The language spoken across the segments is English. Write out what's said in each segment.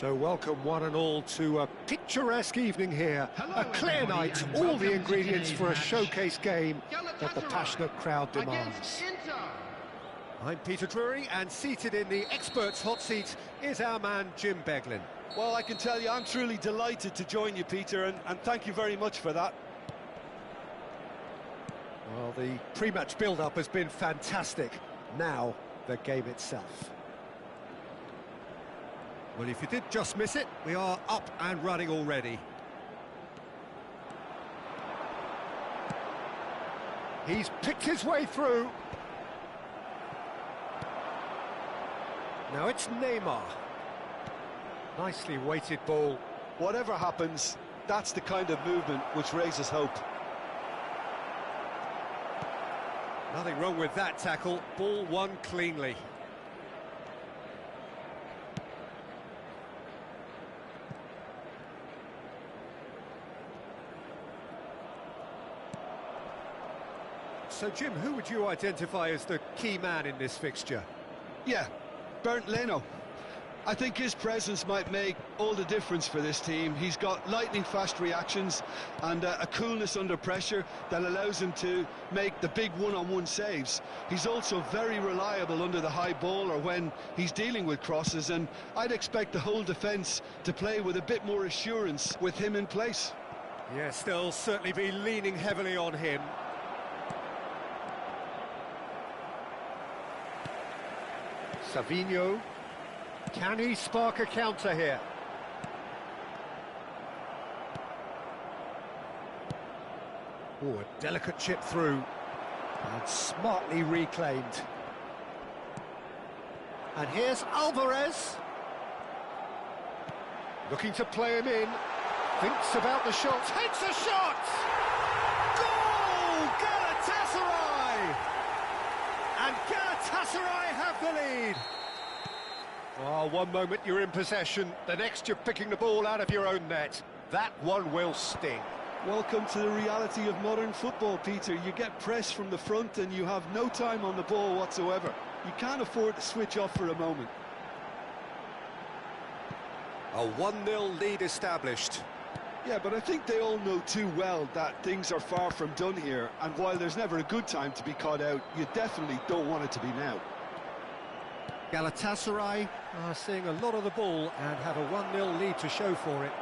So welcome one and all to a picturesque evening here. A clear night, all the ingredients for a showcase game that the passionate crowd demands. I'm Peter Drury, and seated in the experts' hot seat is our man Jim Beglin. Well, I can tell you I'm truly delighted to join you, Peter, and thank you very much for that. Well, the pre-match build-up has been fantastic. Now, the game itself. Well, if you did just miss it, we are up and running already. He's picked his way through. Now it's Neymar. Nicely weighted ball. Whatever happens, that's the kind of movement which raises hope. Nothing wrong with that tackle. Ball won cleanly. So, Jim, who would you identify as the key man in this fixture? Yeah, Bernd Leno. I think his presence might make all the difference for this team. He's got lightning-fast reactions and a coolness under pressure that allows him to make the big one-on-one saves. He's also very reliable under the high ball or when he's dealing with crosses, and I'd expect the whole defence to play with a bit more assurance with him in place. Yes, they'll certainly be leaning heavily on him. Savinho, can he spark a counter here? Oh, a delicate chip through, and smartly reclaimed. And here's Alvarez. Looking to play him in, thinks about the shot, takes a shot! Goal! Galatasaray! And Galatasaray have the lead. Oh, one moment you're in possession, the next you're picking the ball out of your own net. That one will sting. Welcome to the reality of modern football, Peter. You get press from the front and you have no time on the ball whatsoever. You can't afford to switch off for a moment. A 1-0 lead established. Yeah, but I think they all know too well that things are far from done here, and while there's never a good time to be caught out, you definitely don't want it to be now. Galatasaray are seeing a lot of the ball and have a 1-0 lead to show for it.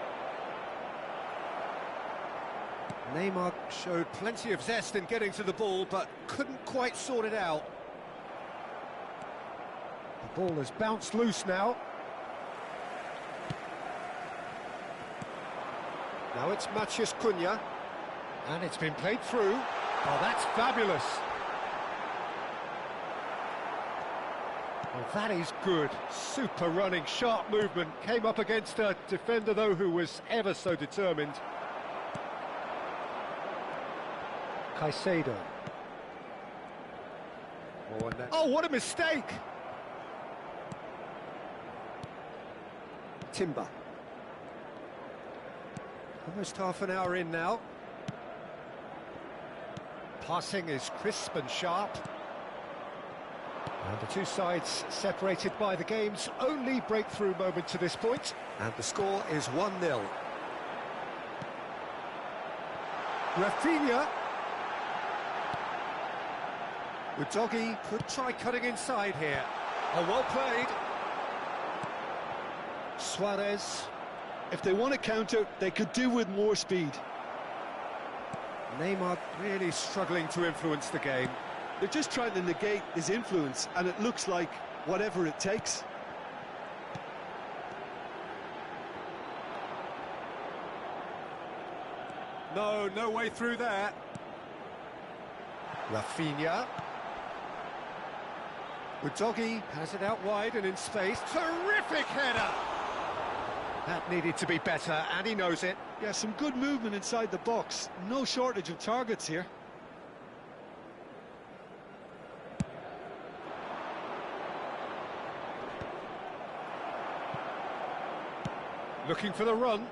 Neymar showed plenty of zest in getting to the ball, but couldn't quite sort it out. The ball has bounced loose now. Now it's Matheus Cunha, and it's been played through. Oh, that's fabulous. Well, that is good. Super running, sharp movement. Came up against a defender, though, who was ever so determined. Caicedo. Oh, what a mistake! Timber. Almost half an hour in now. Passing is crisp and sharp. And the two sides separated by the game's only breakthrough moment to this point. And the score is 1-0. Rafinha. Udogi could try cutting inside here. Oh, well played. Suarez. If they want to counter, they could do with more speed. Neymar really struggling to influence the game. They're just trying to negate his influence, and it looks like whatever it takes. No way through there. Rafinha. Udogi has it out wide and in space. Terrific header! That needed to be better, and he knows it. Yeah, some good movement inside the box. No shortage of targets here. Looking for the run.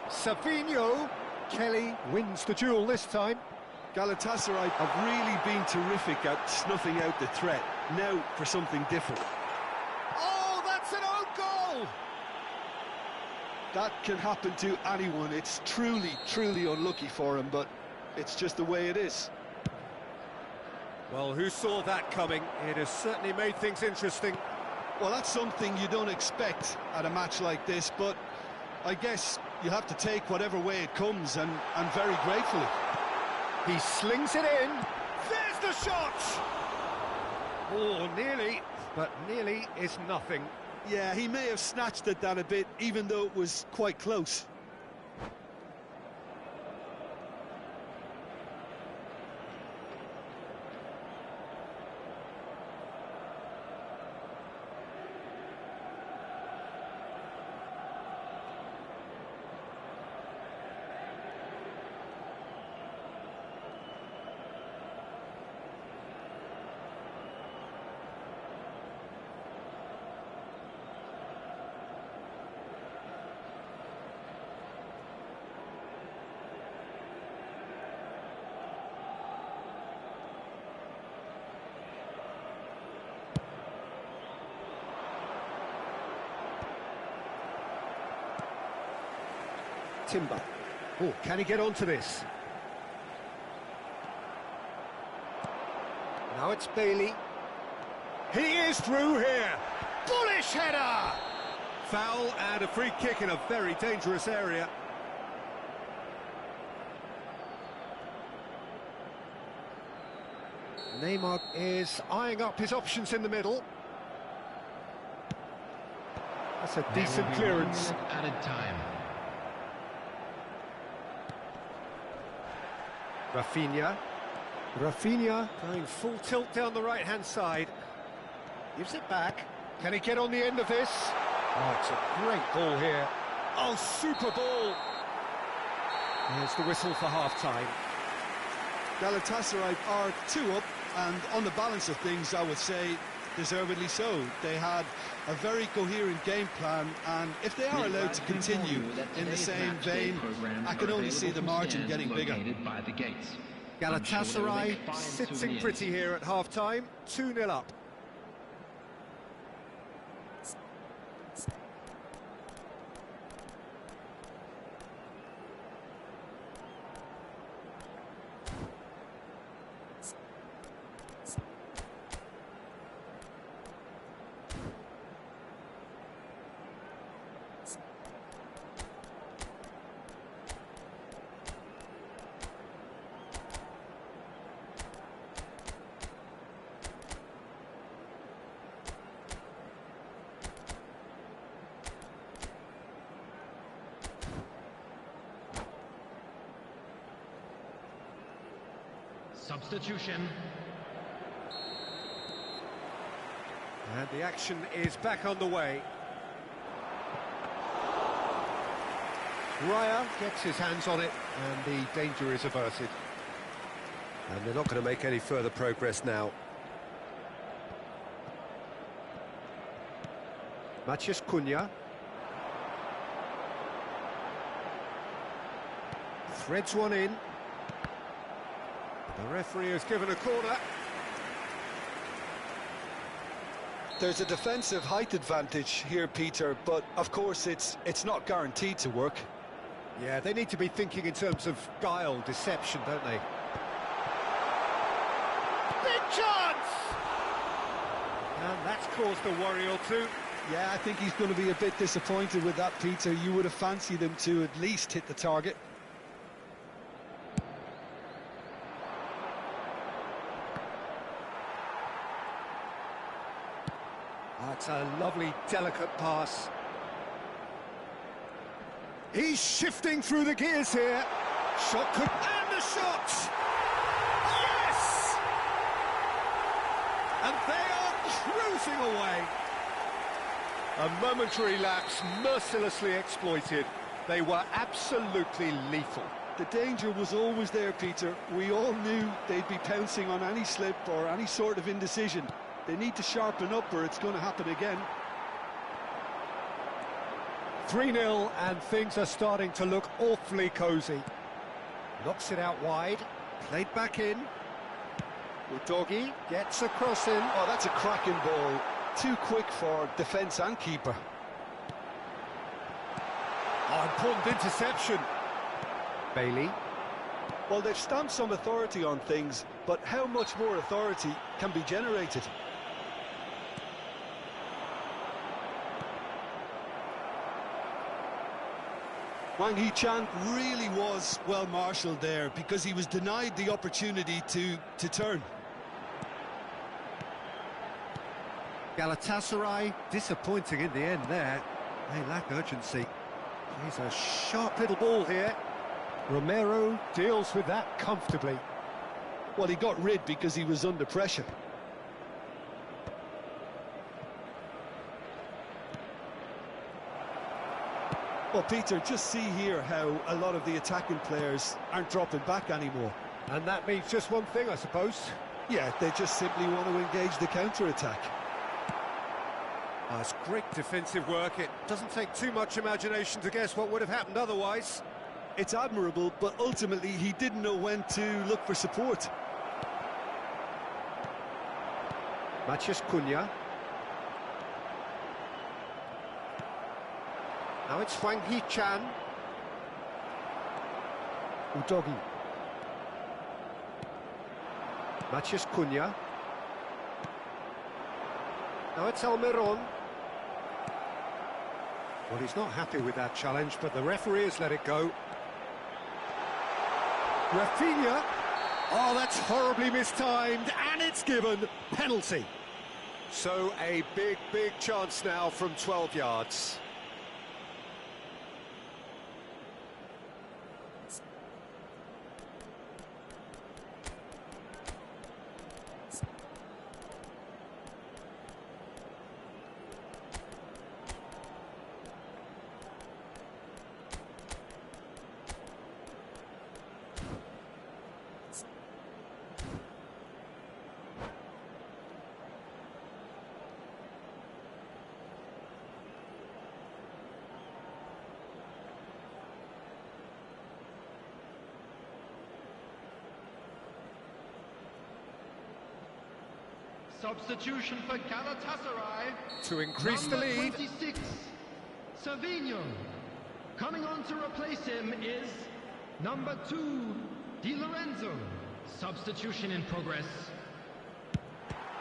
Savinho. Kelly wins the duel this time. Galatasaray have really been terrific at snuffing out the threat. Now for something different. Oh, that's an own goal! That can happen to anyone. It's truly, truly unlucky for him, but it's just the way it is. Well, who saw that coming? It has certainly made things interesting. Well, that's something you don't expect at a match like this, but I guess you have to take whatever way it comes, and very gratefully. He slings it in. There's the shot! Oh, nearly, but nearly is nothing. Yeah, he may have snatched at that a bit, even though it was quite close. Timber. Oh, can he get onto this? Now it's Bailey. He is through here. Bullish header! Foul and a free kick in a very dangerous area. Neymar is eyeing up his options in the middle. That's a decent clearance. Added time. Rafinha going full tilt down the right-hand side. Gives it back. Can he get on the end of this? Oh, it's a great ball here. Oh, super ball. Here's the whistle for half-time. Galatasaray are 2 up, and on the balance of things, I would say deservedly so. They had a very coherent game plan, and if they are allowed to continue in the same vein, I can only see the margin getting bigger. Galatasaray sitting pretty here at half-time, 2-0 up. Substitution. And the action is back on the way. Raya gets his hands on it, and the danger is averted. And they're not going to make any further progress now. Matheus Cunha. Threads one in. The referee has given a corner. There's a defensive height advantage here, Peter, but of course it's not guaranteed to work. Yeah, they need to be thinking in terms of guile, deception, don't they? Big chance! And that's caused a worry or two. Yeah, I think he's going to be a bit disappointed with that, Peter. You would have fancied him to at least hit the target. That's a lovely, delicate pass. He's shifting through the gears here. Shot could... And the shot! Yes! And they are cruising away. A momentary lapse mercilessly exploited. They were absolutely lethal. The danger was always there, Peter. We all knew they'd be pouncing on any slip or any sort of indecision. They need to sharpen up or it's going to happen again. 3-0 and things are starting to look awfully cosy. Knocks it out wide, played back in. Udogi gets a cross in. Oh, that's a cracking ball. Too quick for defence and keeper. Oh, important interception. Bailey. Well, they've stamped some authority on things, but how much more authority can be generated? Wang Hee-chan really was well marshalled there because he was denied the opportunity to turn. Galatasaray, disappointing in the end there. They lack urgency. He's a sharp little ball here. Romero deals with that comfortably. Well, he got rid because he was under pressure. Well, Peter, just see here how a lot of the attacking players aren't dropping back anymore. And that means just one thing, I suppose. Yeah, they just simply want to engage the counter-attack. Oh, it's great defensive work. It doesn't take too much imagination to guess what would have happened otherwise. It's admirable, but ultimately he didn't know when to look for support. Matheus Cunha. Now it's Wang Hee-chan. Udogi. Matheus Cunha. Now it's Almiron. Well, he's not happy with that challenge, but the referee has let it go. Rafinha. Oh, that's horribly mistimed, and it's given. Penalty. So a big chance now from 12 yards. Substitution for Galatasaray. To increase the lead. 26, Savinho. Coming on to replace him is number 2, Di Lorenzo. Substitution in progress.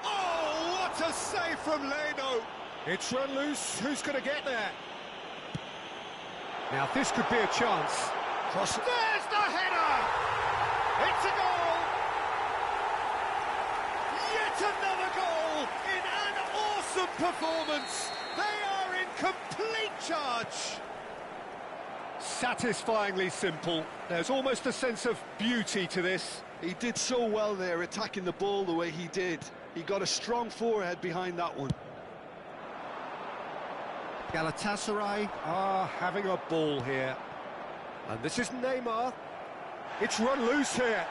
Oh, what a save from Leno! It's run loose. Who's going to get there? Now, this could be a chance. Cross. There's the header! It's a goal! Yet another goal in an awesome performance. They are in complete charge. Satisfyingly simple. There's almost a sense of beauty to this. He did so well there, attacking the ball the way he did. He got a strong forehead behind that one. Galatasaray are having a ball here. And this is Neymar. It's run loose here.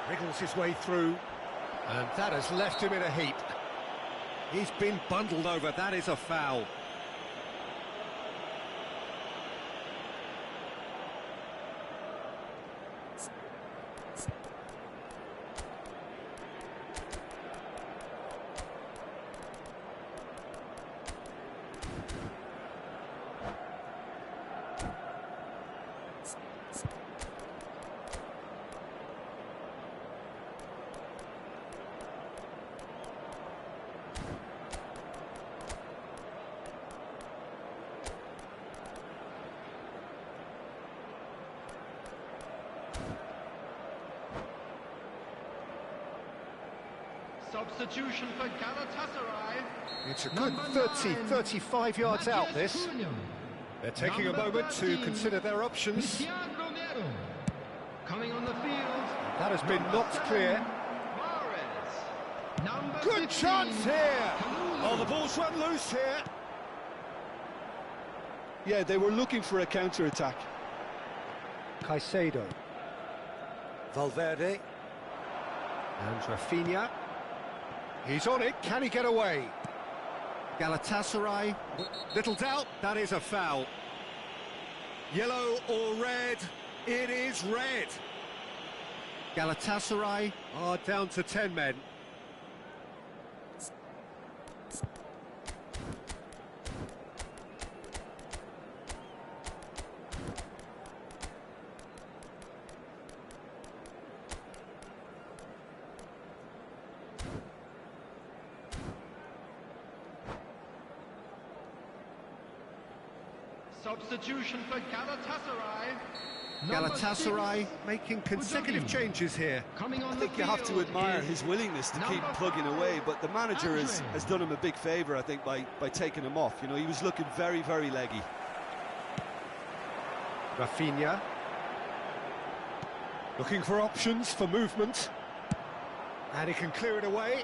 Wriggles his way through. And that has left him in a heap. He's been bundled over. That is a foul. Substitution for Galatasaray. It's a good 35 yards out, this. They're taking a moment to consider their options. Romero. Coming on the field. That has been knocked clear. Good chance here. Oh, the ball's run loose here. Yeah, they were looking for a counter-attack. Caicedo. Valverde. And Rafinha. He's on it, can he get away? Galatasaray, little doubt, that is a foul. Yellow or red? It is red. Galatasaray are down to 10 men. Substitution for Galatasaray. Galatasaray making consecutive changes here. I think you have to admire his willingness to keep plugging away, but the manager has done him a big favour, I think, by taking him off. You know, he was looking very, very leggy. Rafinha. Looking for options for movement. And he can clear it away.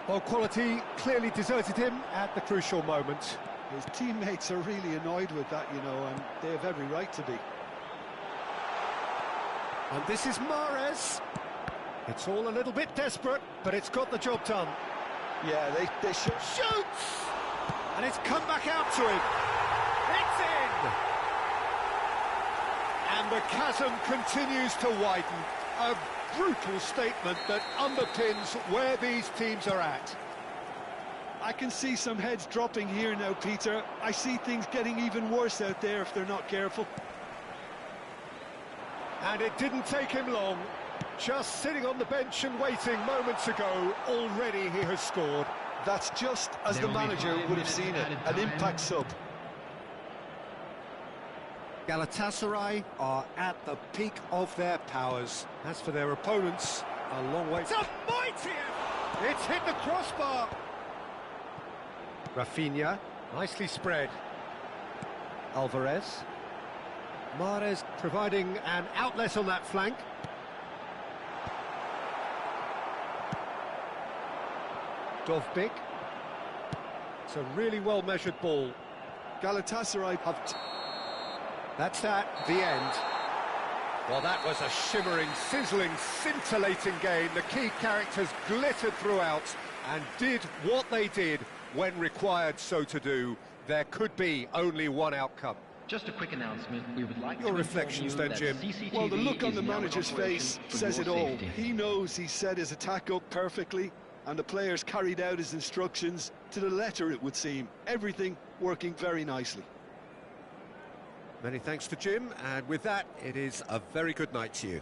Well, quality clearly deserted him at the crucial moment. His teammates are really annoyed with that, you know, and they have every right to be. And this is Mahrez. It's all a little bit desperate, but it's got the job done. Yeah, they should. Shoots! And it's come back out to him. It's in! And the chasm continues to widen. A brutal statement that underpins where these teams are at. I can see some heads dropping here now, Peter. I see things getting even worse out there if they're not careful. And it didn't take him long. Just sitting on the bench and waiting moments ago, already he has scored. That's just as the manager would have seen it, an impact sub. Galatasaray are at the peak of their powers. As for their opponents, a long way. It's a mighty effort! It's hit the crossbar. Rafinha, nicely spread. Alvarez. Mahrez providing an outlet on that flank. Dovbik. It's a really well-measured ball. Galatasaray have... That's the end. Well, that was a shimmering, sizzling, scintillating game. The key characters glittered throughout and did what they did when required so to do. There could be only one outcome. Just a quick announcement. We would like your reflections then, Jim. Well, the look on the manager's face says it all. He knows he set his attack up perfectly, and the players carried out his instructions to the letter, it would seem. Everything working very nicely. Many thanks to Jim, and with that, it is a very good night to you.